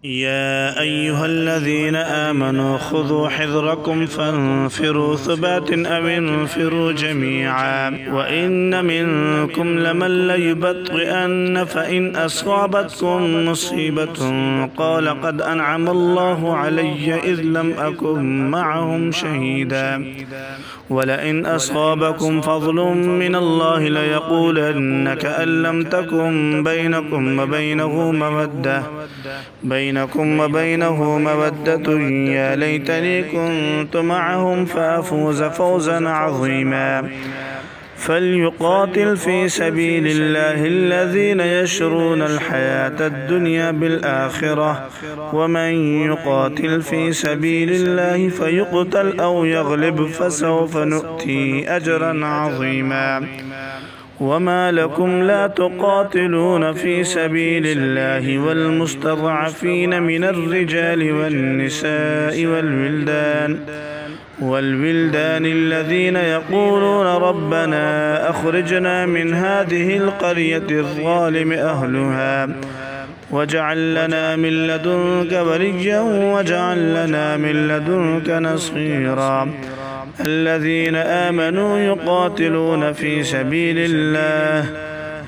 يا أيها الذين آمنوا خذوا حذركم فانفروا ثبات أو انفروا جميعا وإن منكم لمن ليبطئن فإن أصابتكم مصيبة قال قد أنعم الله علي إذ لم أكن معهم شهيدا ولئن أصابكم فضل من الله ليقولن كأن لم تكن بينكم وبينه مودة يا ليتني كنت معهم فأفوز فوزا عظيما فليقاتل في سبيل الله الذين يشرون الحياة الدنيا بالآخرة ومن يقاتل في سبيل الله فيقتل أو يغلب فسوف نؤتيه أجرا عظيما وما لكم لا تقاتلون في سبيل الله والمستضعفين من الرجال والنساء والولدان الذين يقولون ربنا أخرجنا من هذه القرية الظالم أهلها واجعل لنا من لدنك وليا واجعل لنا من لدنك نصيرا الذين آمنوا يقاتلون في سبيل الله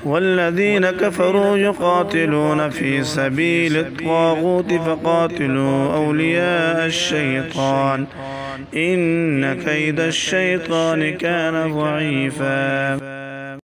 والذين كفروا يقاتلون في سبيل الطاغوت فقاتلوا أولياء الشيطان إن كيد الشيطان كان ضعيفا.